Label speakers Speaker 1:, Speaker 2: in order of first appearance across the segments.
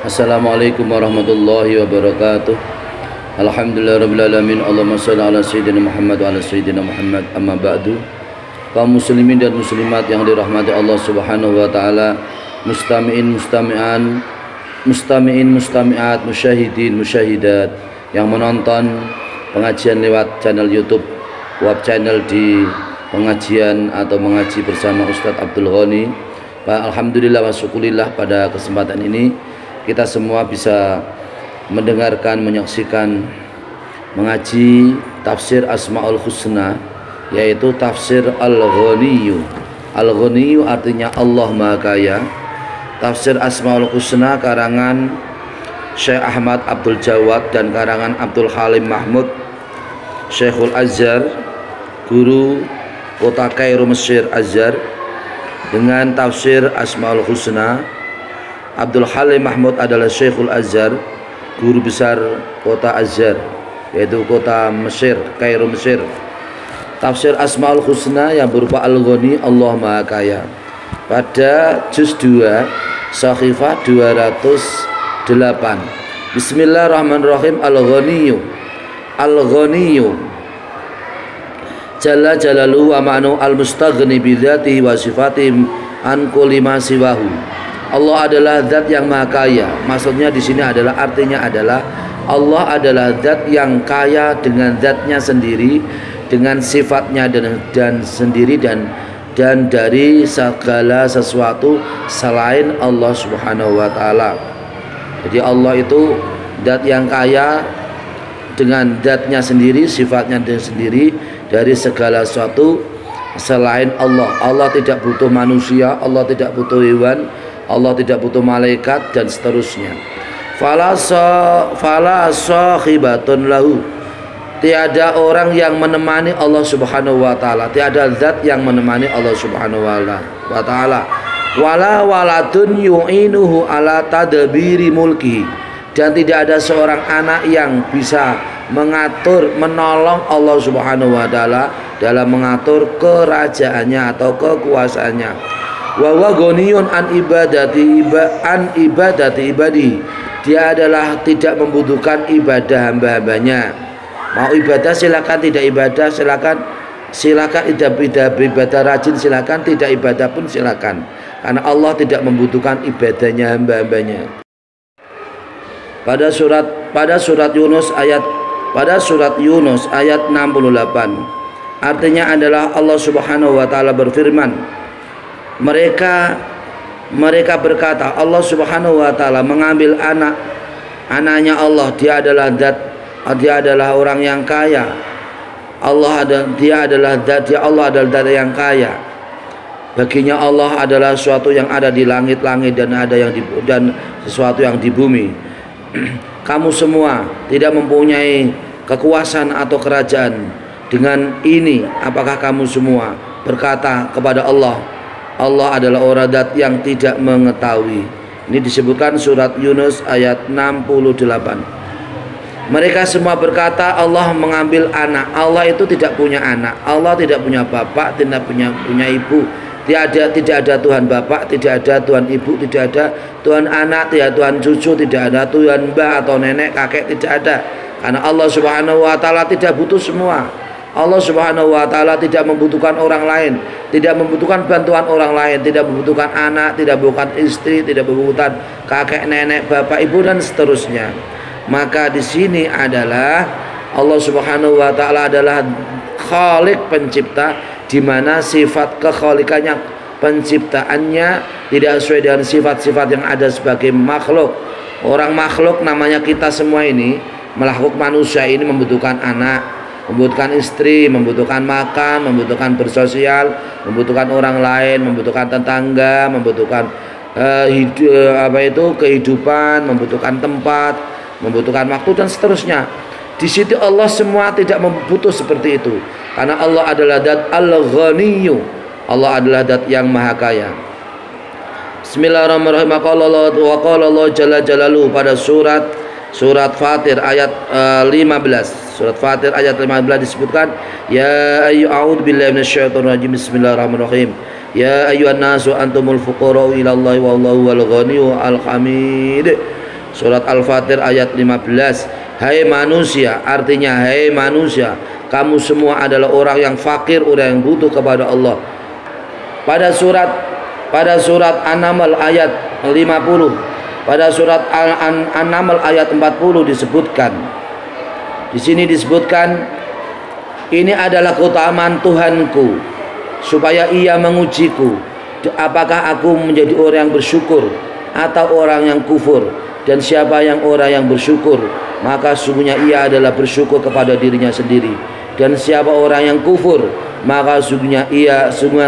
Speaker 1: Assalamualaikum warahmatullahi wabarakatuh. Alhamdulillahirrabbilalamin. Allahumma sholli ala sayyidina Muhammad wa ala sayyidina Muhammad. Amma ba'du. Kaum muslimin dan muslimat yang dirahmati Allah subhanahu wa ta'ala, mustami'in mustami'at, musyahidin musyahidat yang menonton pengajian lewat channel YouTube, web channel di pengajian atau mengaji bersama Ustadz Abdul Ghani. Alhamdulillah wa syukurillah, pada kesempatan ini kita semua bisa mendengarkan, menyaksikan mengaji tafsir Asmaul Husna, yaitu tafsir Al-Ghaniyyu. Al-Ghaniyyu artinya Allah Maha Kaya. Tafsir Asmaul Husna karangan Syekh Ahmad Abdul Jawad dan karangan Abdul Halim Mahmud, Syekhul Azhar, guru kota Kairo Mesir Azhar, dengan tafsir Asmaul Husna. Abdul Halim Mahmud adalah Syekhul Azhar, guru besar kota Azhar, yaitu kota Mesir, Kairo Mesir. Tafsir Asmaul Husna yang berupa Al-Ghani, Allah Maha Kaya, pada juz 2 Sakhifah 208. Bismillahirrahmanirrahim. Al-Ghaniyyu, Al-Ghaniyyu Jalla jalaluhu wa ma'nu al-mustaghni bidzatihi wa sifatihi an kulli ma siwahu. Allah adalah zat yang maha kaya. Maksudnya di sini adalah, artinya adalah Allah adalah zat yang kaya dengan zatnya sendiri, dengan sifatnya dan sendiri, dan dari segala sesuatu selain Allah Subhanahu wa taala. Jadi Allah itu zat yang kaya dengan zatnya sendiri, sifatnya sendiri, dari segala sesuatu selain Allah. Allah tidak butuh manusia, Allah tidak butuh hewan, Allah tidak butuh malaikat, dan seterusnya. Fala sahibatun lahu, tiada orang yang menemani Allah Subhanahu wa taala, tiada zat yang menemani Allah Subhanahu wa taala. Wala waladun yu'inuhu ala tadbiri mulki, dan tidak ada seorang anak yang bisa mengatur, menolong Allah Subhanahu wa taala dalam mengatur kerajaannya atau kekuasaannya. Wa huwa ghaniyun an ibadati ibadi, dia adalah tidak membutuhkan ibadah hamba-hambanya. Mau ibadah silakan, tidak ibadah silakan, ibadah rajin silakan, tidak ibadah pun silakan, karena Allah tidak membutuhkan ibadahnya hamba-hambanya. Pada surat Yunus ayat 68, artinya adalah Allah Subhanahu wa taala berfirman, mereka berkata, Allah Subhanahu wa taala mengambil anaknya Allah, dia adalah orang yang kaya. Allah adalah zat yang kaya. Baginya Allah adalah sesuatu yang ada di langit-langit dan sesuatu yang di bumi. Kamu semua tidak mempunyai kekuasaan atau kerajaan. Dengan ini, apakah kamu semua berkata kepada Allah, Allah adalah orang zat yang tidak mengetahui? Ini disebutkan surat Yunus ayat 68. Mereka semua berkata Allah mengambil anak. Allah itu tidak punya anak. Allah tidak punya bapak, tidak punya ibu. Tidak ada Tuhan bapak, tidak ada Tuhan ibu, tidak ada Tuhan anak, tidak ada Tuhan cucu, tidak ada Tuhan mbah atau nenek, kakek, tidak ada. Karena Allah Subhanahu wa taala tidak butuh semua. Allah Subhanahu wa taala tidak membutuhkan orang lain, tidak membutuhkan bantuan orang lain, tidak membutuhkan anak, tidak membutuhkan istri, tidak membutuhkan kakek, nenek, bapak, ibu, dan seterusnya. Maka di sini adalah Allah Subhanahu wa taala adalah Khalik, pencipta, di mana sifat kekhalikannya, penciptaannya tidak sesuai dengan sifat-sifat yang ada sebagai makhluk. Orang makhluk namanya kita semua ini, makhluk manusia ini membutuhkan anak, membutuhkan istri, membutuhkan makan, membutuhkan bersosial, membutuhkan orang lain, membutuhkan tetangga, membutuhkan kehidupan, membutuhkan tempat, membutuhkan waktu, dan seterusnya. Di situ Allah semua tidak membutuh seperti itu, karena Allah adalah zat Al-Ghaniyyu, Allah adalah zat yang maha kaya. Bismillahirrahmanirrahim. Wa qala Allah jalla jalaluhu, pada surat Fatir ayat 15. Surat Fatir ayat 15 disebutkan, ya a'udzubillahi minasyaitonir rajim, bismillahirrahmanirrahim. Ya ayyuhan nasu antumul fuqara'u ila Allah wallahu wal ghaniyyu al hamid. Surat Al-Fatir ayat 15. Hai manusia, artinya hai manusia, kamu semua adalah orang yang fakir, orang yang butuh kepada Allah. Pada surat An-Naml ayat 50, pada surat An-Naml ayat 40 disebutkan. Di sini disebutkan, ini adalah keutamaan Tuhanku supaya ia mengujiku, apakah aku menjadi orang yang bersyukur atau orang yang kufur. Dan siapa yang orang yang bersyukur, maka sungguhnya ia adalah bersyukur kepada dirinya sendiri. Dan siapa orang yang kufur, maka sungguhnya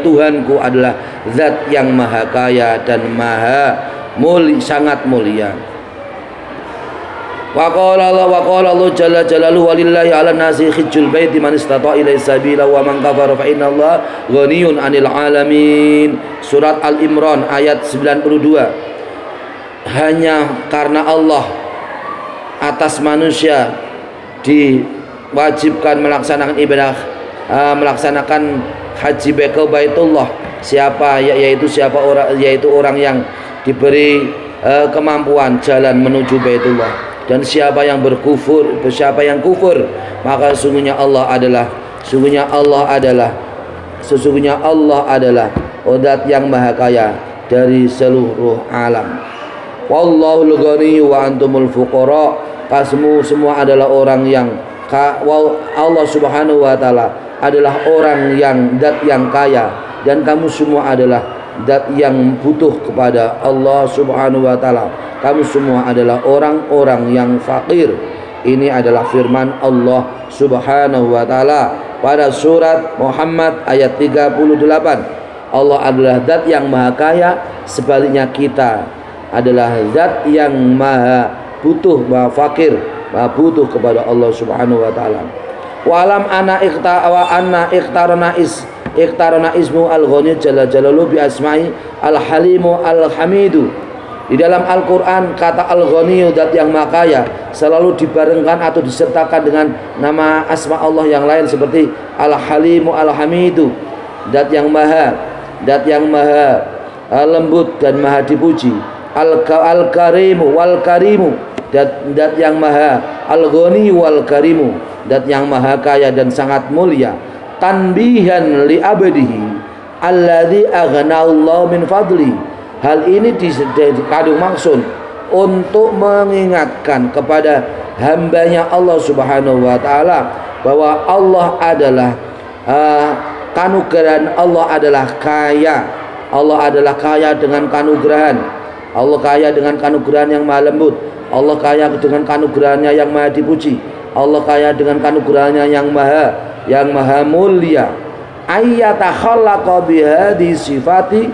Speaker 1: Tuhanku adalah zat yang maha kaya dan maha sangat mulia. Wa qala Allah jalla jalaluhu walillahi 'alan nasi hajjul baiti man istata'a ilaihi sabila wa man kafara fa innallaha ghaniyun 'anil 'alamin. Surat Al-Imran ayat 92. Hanya karena Allah atas manusia diwajibkan melaksanakan ibadah, melaksanakan haji ke Baitullah, yaitu orang yang diberi kemampuan jalan menuju Baitullah. Dan siapa yang kufur, maka sesungguhnya Allah adalah zat yang maha kaya dari seluruh alam. Wallahul ghaniyyu wa antumul fuqara. Kamu semua adalah orang yang Allah Subhanahu wa taala adalah orang yang zat yang kaya, dan kamu semua adalah zat yang butuh kepada Allah Subhanahu wa taala. Kamu semua adalah orang-orang yang fakir. Ini adalah firman Allah Subhanahu wa taala pada surat Muhammad ayat 38. Allah adalah zat yang maha kaya, sebaliknya kita adalah zat yang maha butuh, maha fakir, maha butuh kepada Allah Subhanahu wa taala. Wa alam anna ikhtarana ismu al-ghani jalla jalaluhu bi asma'i al-halimu al-hamidu. Di dalam Al-Qur'an kata al-ghani, zat yang maha kaya, selalu dibarengkan atau disertakan dengan nama asma Allah yang lain seperti al-halimu al-hamidu, zat yang maha lembut dan maha dipuji. Al-karimu wal karimu, dat yang maha al-ghani wal karimu, dat yang maha kaya dan sangat mulia. Tanbihan li abdihi alladzi aghnallahu min fadli. Hal ini dikandung maksud untuk mengingatkan kepada hambanya Allah Subhanahu wa taala bahwa Allah adalah kanugrahan, Allah adalah kaya. Allah adalah kaya dengan kanugrahan. Allah kaya dengan kanugrahan yang maha lembut. Allah kaya dengan kanugrahannya yang maha dipuji. Allah kaya dengan kanugrahannya yang maha mulia. Ayyata khalaqa bihadi sifati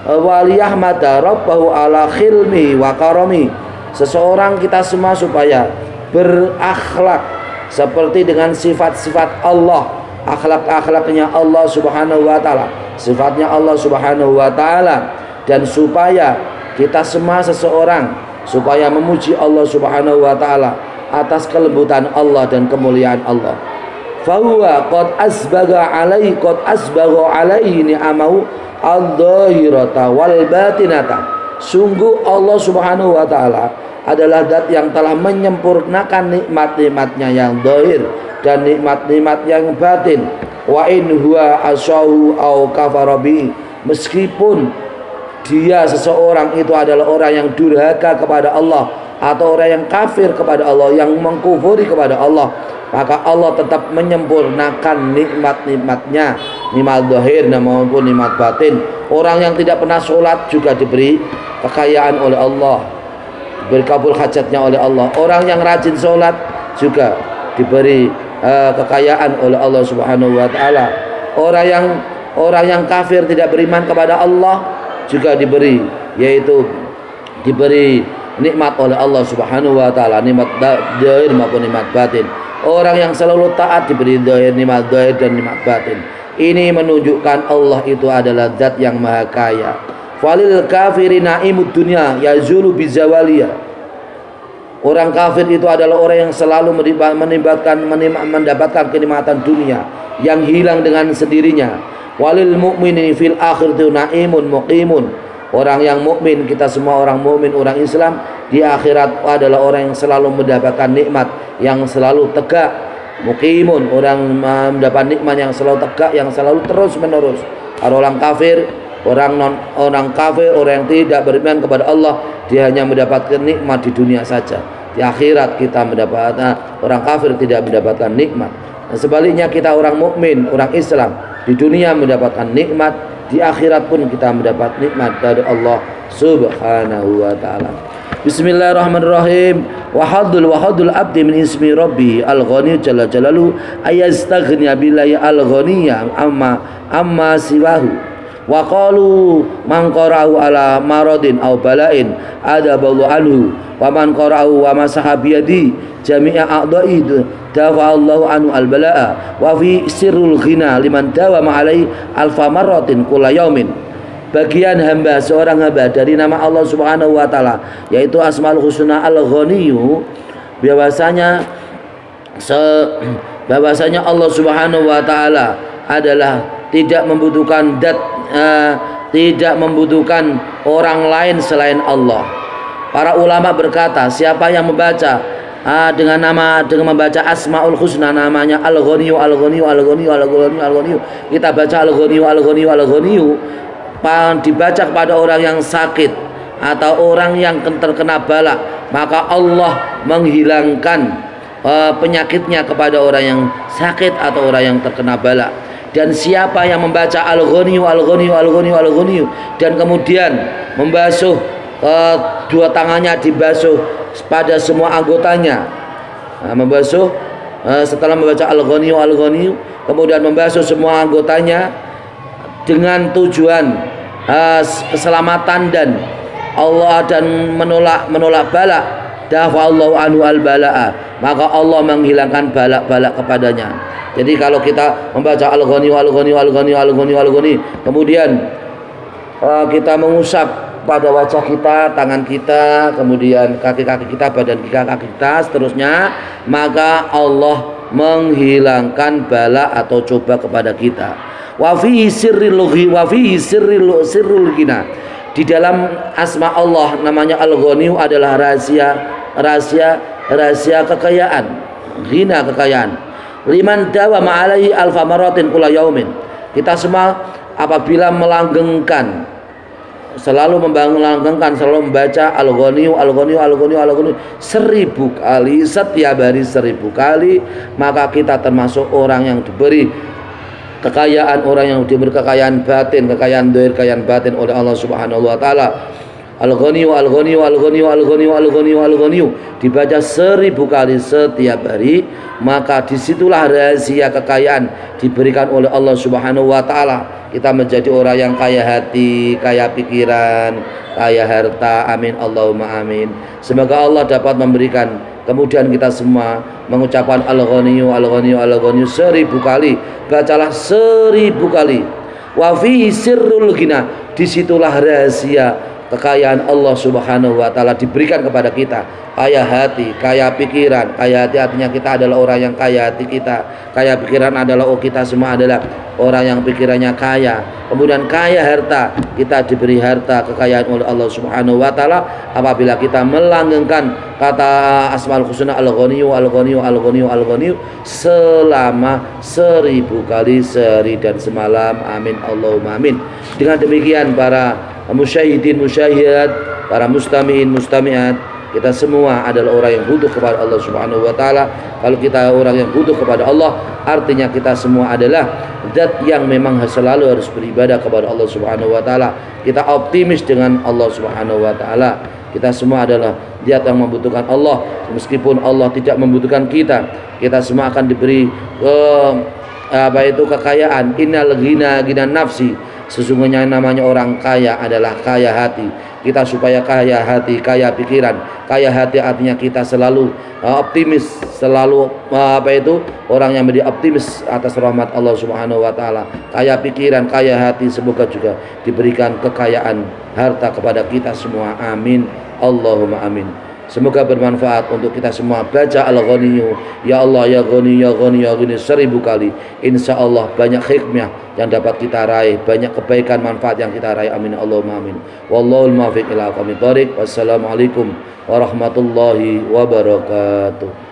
Speaker 1: waliyahmada rabbahu ala khilmi wa karami. Seseorang kita semua supaya berakhlak seperti dengan sifat-sifat Allah, akhlak-akhlaknya Allah Subhanahu wa taala, sifatnya Allah Subhanahu wa taala, dan supaya kita semua seseorang supaya memuji Allah Subhanahu wa taala atas kelembutan Allah dan kemuliaan Allah. Fahuwa qad asbagha alaihi ni'amahu al-dhahirata wal batinata. Sungguh Allah Subhanahu wa taala adalah zat yang telah menyempurnakan nikmat-nikmatnya yang zahir dan nikmat-nikmat yang batin. Wa in huwa asahu au kafara bi, meskipun dia seseorang itu adalah orang yang durhaka kepada Allah atau orang yang kafir kepada Allah, yang mengkufuri kepada Allah, maka Allah tetap menyempurnakan nikmat-nikmatnya, nikmat zahir maupun nikmat batin. Orang yang tidak pernah sholat juga diberi kekayaan oleh Allah, diberi kabul hajatnya oleh Allah. Orang yang rajin sholat juga diberi kekayaan oleh Allah Subhanahu wa taala. Orang yang kafir tidak beriman kepada Allah juga diberi nikmat oleh Allah Subhanahu wa taala, nikmat zahir maupun nikmat batin. Orang yang selalu taat diberi nikmat zahir dan nikmat batin. Ini menunjukkan Allah itu adalah zat yang maha kaya. Falil kafiri naimud dunya yazulu bizawaliya. Orang kafir itu adalah orang yang selalu mendapatkan kenikmatan dunia yang hilang dengan sendirinya. Walil mu'mini fil akhirati naimun muqimun. Orang yang mukmin, kita semua orang mukmin, orang Islam, di akhirat adalah orang yang selalu mendapatkan nikmat, yang selalu tegak. Muqimun, orang mendapat nikmat yang selalu tegak, yang selalu terus menerus. Kalau orang kafir, orang kafir, orang yang tidak beriman kepada Allah, dia hanya mendapatkan nikmat di dunia saja. Di akhirat kita mendapatkan, orang kafir tidak mendapatkan nikmat. Dan sebaliknya kita orang mukmin, orang Islam, di dunia mendapatkan nikmat, di akhirat pun kita mendapat nikmat dari Allah Subhanahu wa taala. Bismillahirrahmanirrahim. Wa haddul abdi min ismi rabbi al-ghani jalla jalalu ayastaghniya billahi al-ghaniya amma siwahu. Wa qalu man qara'u ala maradin aw bala'in adaballahu anhu wa man qara'u wa masaha biyadi jami'a a'dha'i dafa'allahu anhu al-bala'a wa fi sirrul ghina liman dawama alai alfa marratin kulla yaumin. Bagian hamba, seorang hamba dari nama Allah Subhanahu wa taala, yaitu Asmaul Husna Al-Ghaniyyu, bahwasanya Allah Subhanahu wa taala adalah tidak membutuhkan tidak membutuhkan orang lain selain Allah. Para ulama berkata, siapa yang membaca dengan membaca Asmaul Husna, namanya Al-Ghaniyyu, Al-Ghaniyyu, Al-Ghaniyyu, Al-Ghaniyyu, Al-Ghaniyyu, kita baca Al-Ghaniyyu, Al-Ghaniyyu, Al-Ghaniyyu, dibaca kepada orang yang sakit atau orang yang terkena bala, maka Allah menghilangkan penyakitnya kepada orang yang sakit atau orang yang terkena bala. Dan siapa yang membaca Al-Ghaniyyu, Al-Ghaniyyu, Al-Ghaniyyu, Al-Ghaniyyu, dan kemudian membasuh dua tangannya, dibasuh pada semua anggotanya, setelah membaca Al-Ghaniyyu, Al-Ghaniyyu, kemudian membasuh semua anggotanya dengan tujuan keselamatan dan Allah, dan menolak bala, dafa'allahu anhu al-bala'a, maka Allah menghilangkan bala kepadanya. Jadi kalau kita membaca Al-Ghaniyyu, Al-Ghaniyyu, Al-Ghaniyyu, Al-Ghaniyyu, Al-Ghaniyyu, kemudian kita mengusap pada wajah kita, tangan kita, kemudian kaki-kaki kita, badan kaki kita, seterusnya, maka Allah menghilangkan bala atau coba kepada kita. Wa fihi sirrul ghina. Di dalam asma Allah namanya Al-Ghaniyyu adalah rahasia kekayaan, ghina, kekayaan. Liman dawama alaihi alfa maratin kulla yaumin. Kita semua apabila melanggengkan, selalu membaca Al-Ghaniyyu, Al-Ghaniyyu, Al-Ghaniyyu, Al-Ghaniyyu 1000 kali, setiap hari 1000 kali, maka kita termasuk orang yang diberi kekayaan, orang yang diberi kekayaan batin, kekayaan dhahir, kekayaan batin oleh Allah Subhanahu wa taala. Al-Ghaniyyu, Al-Ghaniyyu, Al-Ghaniyyu, Al-Ghaniyyu, Al-Ghaniyyu, Al-Ghaniyyu dibaca 1000 kali setiap hari, maka disitulah rahasia kekayaan diberikan oleh Allah Subhanahu wa taala. Kita menjadi orang yang kaya hati, kaya pikiran, kaya harta. Amin, Allahumma amin. Semoga Allah dapat memberikan. Kemudian kita semua mengucapkan Al-Ghaniyyu, Al-Ghaniyyu, Al-Ghaniyyu 1000 kali. Bacalah 1000 kali. Wa fihi sirrul ghina. Disitulah rahasia kekayaan Allah Subhanahu wa taala diberikan kepada kita. Kaya hati, kaya pikiran. Kaya hati artinya kita adalah orang yang kaya hati kita. Kaya pikiran adalah kita semua adalah orang yang pikirannya kaya. Kemudian kaya harta, kita diberi harta kekayaan oleh Allah Subhanahu wa taala apabila kita melanggengkan kata Asmaul Husna Al-Ghaniyyu, Al-Ghaniyyu, Al-Ghaniyyu, Al-Ghaniyyu selama 1000 kali sehari dan semalam. Amin, Allahumma amin. Dengan demikian para musyahidin, musyahidat, para mustami'in, mustami'at, kita semua adalah orang yang butuh kepada Allah Subhanahu wa taala. Kalau kita orang yang butuh kepada Allah, artinya kita semua adalah zat yang memang selalu harus beribadah kepada Allah Subhanahu wa taala. Kita optimis dengan Allah Subhanahu wa taala. Kita semua adalah zat yang membutuhkan Allah, meskipun Allah tidak membutuhkan kita. Kita semua akan diberi kekayaan. Innal ghina nafsi. Sesungguhnya namanya orang kaya adalah kaya hati. Kita supaya kaya hati, kaya pikiran. Kaya hati artinya kita selalu optimis, selalu orang yang menjadi optimis atas rahmat Allah Subhanahu wa taala. Kaya pikiran, kaya hati, semoga juga diberikan kekayaan harta kepada kita semua. Amin, Allahumma amin. Semoga bermanfaat untuk kita semua. Baca Al-Ghaniyyu, ya Allah ya Ghani ya Ghani ya Ghani 1000 kali. Insya Allah banyak hikmah yang dapat kita raih, banyak kebaikan manfaat yang kita raih. Amin Allahumma amin. Wallahul muwaffiq ila aqwamit thoriq. Wassalamualaikum warahmatullahi wabarakatuh.